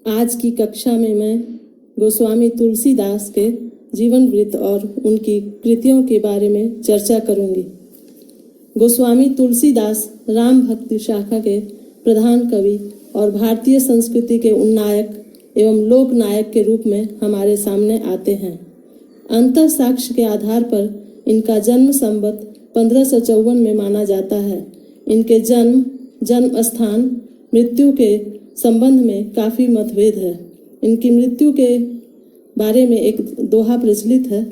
आज की कक्षा में मैं गोस्वामी तुलसीदास के जीवन वृत्त और उनकी कृतियों के बारे में चर्चा करूंगी। गोस्वामी तुलसीदास राम भक्ति शाखा के प्रधान कवि और भारतीय संस्कृति के उन्नायक एवं लोक नायक के रूप में हमारे सामने आते हैं। अंतः साक्ष्य के आधार पर इनका जन्म संवत 1554 में माना जाता है। इनके जन्म स्थान, मृत्यु के संबंध में काफी मतभेद है। इनकी मृत्यु के बारे में एक दोहा प्रचलित है।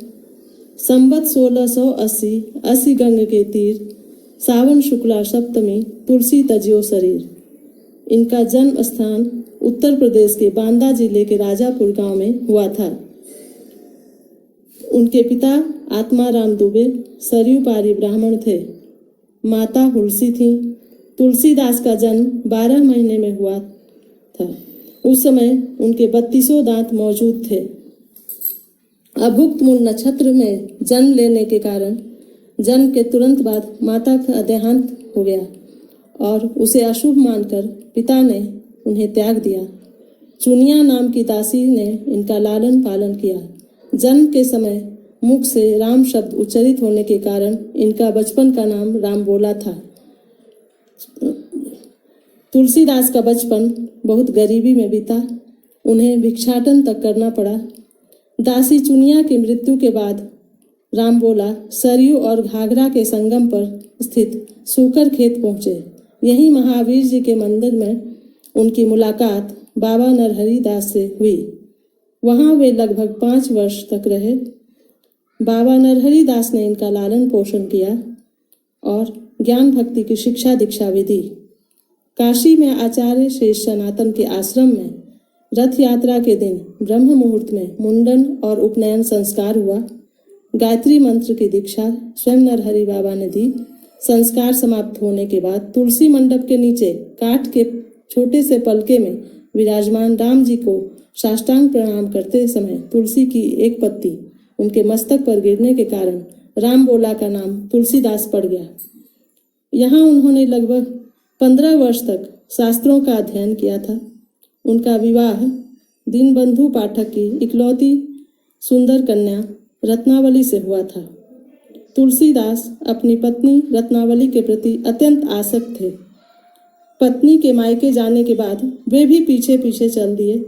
संवत 1680 अस्सी गंग के तीर, सावन शुक्ला सप्तमी, तुलसी तजियो शरीर। इनका जन्म स्थान उत्तर प्रदेश के बांदा जिले के राजापुर गांव में हुआ था। उनके पिता आत्माराम दुबे सरयू पारी ब्राह्मण थे। माता हुलसी थी। तुलसीदास का जन्म 12 महीने में हुआ था। उस समय उनके 32 दांत मौजूद थे। अभुक्त मूल नक्षत्र में जन्म लेने के कारण जन्म के तुरंत बाद माता का देहांत हो गया और उसे अशुभ मानकर पिता ने उन्हें त्याग दिया। चुनिया नाम की दासी ने इनका लालन पालन किया। जन्म के समय मुख से राम शब्द उच्चारित होने के कारण इनका बचपन का नाम राम बोला था। तुलसीदास का बचपन बहुत गरीबी में बीता। उन्हें भिक्षाटन तक करना पड़ा। दासी चुनिया की मृत्यु के बाद राम बोला सरयू और घाघरा के संगम पर स्थित सूकर खेत पहुंचे। यहीं महावीर जी के मंदिर में उनकी मुलाकात बाबा नरहरि दास से हुई। वहां वे लगभग 5 वर्ष तक रहे। बाबा नरहरि दास ने इनका लालन पोषण किया और ज्ञान भक्ति की शिक्षा दीक्षा भी दी। काशी में आचार्य शेष सनातन के आश्रम में रथ यात्रा के दिन ब्रह्म मुहूर्त में मुंडन और उपनयन संस्कार हुआ। गायत्री मंत्र की दीक्षा स्वयं नरहरि बाबा ने दी। संस्कार समाप्त होने के बाद तुलसी मंडप के नीचे काठ के छोटे से पलके में विराजमान राम जी को साष्टांग प्रणाम करते समय तुलसी की एक पत्ती उनके मस्तक पर गिरने के कारण राम बोला का नाम तुलसीदास पड़ गया। यहाँ उन्होंने लगभग 15 वर्ष तक शास्त्रों का अध्ययन किया था। उनका विवाह दीनबंधु पाठक की इकलौती सुंदर कन्या रत्नावली से हुआ था। तुलसीदास अपनी पत्नी रत्नावली के प्रति अत्यंत आसक्त थे। पत्नी के मायके जाने के बाद वे भी पीछे पीछे चल दिए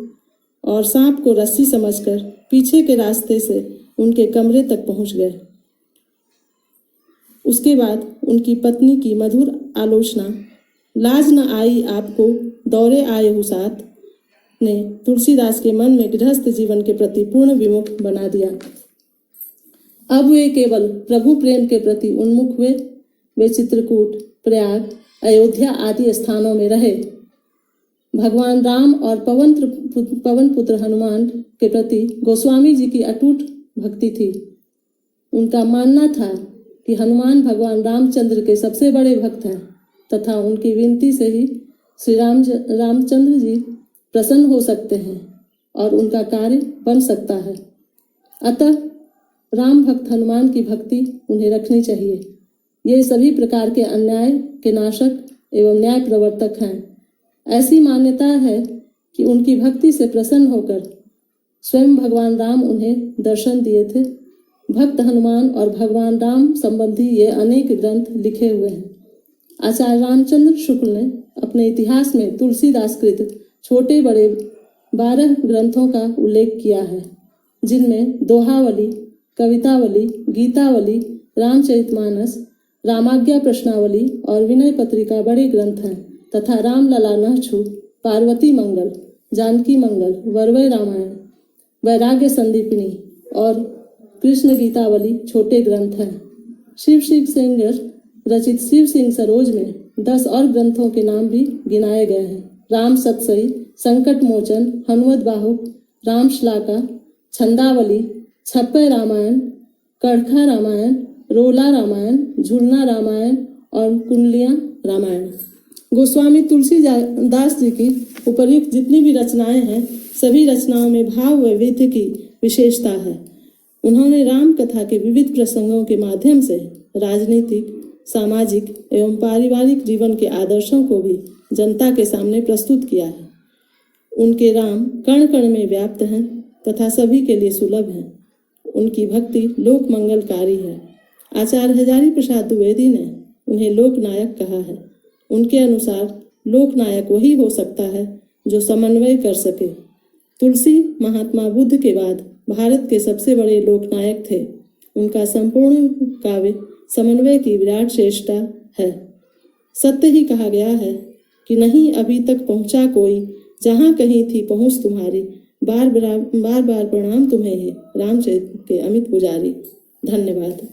और सांप को रस्सी समझकर पीछे के रास्ते से उनके कमरे तक पहुंच गए। उसके बाद उनकी पत्नी की मधुर आलोचना, लाज न आई आपको दौरे आए हुसात, ने तुलसीदास के मन में गृहस्थ जीवन के प्रति पूर्ण विमुख बना दिया। अब वे केवल प्रभु प्रेम के प्रति उन्मुख हुए। वे चित्रकूट, प्रयाग, अयोध्या आदि स्थानों में रहे। भगवान राम और पवन पुत्र हनुमान के प्रति गोस्वामी जी की अटूट भक्ति थी। उनका मानना था कि हनुमान भगवान रामचंद्र के सबसे बड़े भक्त हैं तथा उनकी विनती से ही श्री रामचंद्र जी प्रसन्न हो सकते हैं और उनका कार्य बन सकता है। अतः राम भक्त हनुमान की भक्ति उन्हें रखनी चाहिए। ये सभी प्रकार के अन्याय के नाशक एवं न्याय प्रवर्तक हैं। ऐसी मान्यता है कि उनकी भक्ति से प्रसन्न होकर स्वयं भगवान राम उन्हें दर्शन दिए थे। भक्त हनुमान और भगवान राम संबंधी ये अनेक ग्रंथ लिखे हुए हैं। आचार्य रामचंद्र शुक्ल ने अपने इतिहास में तुलसीदास कृत छोटे बड़े 12 ग्रंथों का उल्लेख किया है, जिनमें दोहावली, कवितावली, गीतावली, रामचरितमानस, रामाज्ञा प्रश्नावली और विनय पत्रिका बड़े ग्रंथ हैं तथा राम लला नहछु, पार्वती मंगल, जानकी मंगल, वरवय रामायण, वैराग्य संदीपिनी और कृष्ण गीतावली छोटे ग्रंथ हैं। शिव सिंह रचित शिव सिंह सरोज में 10 और ग्रंथों के नाम भी गिनाए गए हैं। राम सतसई, संकट मोचन, हनुमत बाहुक, राम श्लाका, छंदावली, छप्पय रामायण, कड़खा रामायण, रोला रामायण, झुलना रामायण और कुंडलियां रामायण। गोस्वामी तुलसीदास जी की उपर्युक्त जितनी भी रचनाएं हैं, सभी रचनाओं में भाव वैविध्य की विशेषता है। उन्होंने राम कथा के विविध प्रसंगों के माध्यम से राजनीतिक, सामाजिक एवं पारिवारिक जीवन के आदर्शों को भी जनता के सामने प्रस्तुत किया है। उनके राम कण कण में व्याप्त हैं तथा सभी के लिए सुलभ हैं। उनकी भक्ति लोक मंगलकारी है। आचार्य हजारी प्रसाद द्विवेदी ने उन्हें लोकनायक कहा है। उनके अनुसार लोकनायक वही हो सकता है जो समन्वय कर सके। तुलसी महात्मा बुद्ध के बाद भारत के सबसे बड़े लोकनायक थे। उनका संपूर्ण काव्य समन्वय की विराट श्रेष्ठता है। सत्य ही कहा गया है कि नहीं अभी तक पहुंचा कोई, जहां कहीं थी पहुंच तुम्हारी, बार बार प्रणाम तुम्हें है रामचरित्र के अमित पुजारी। धन्यवाद।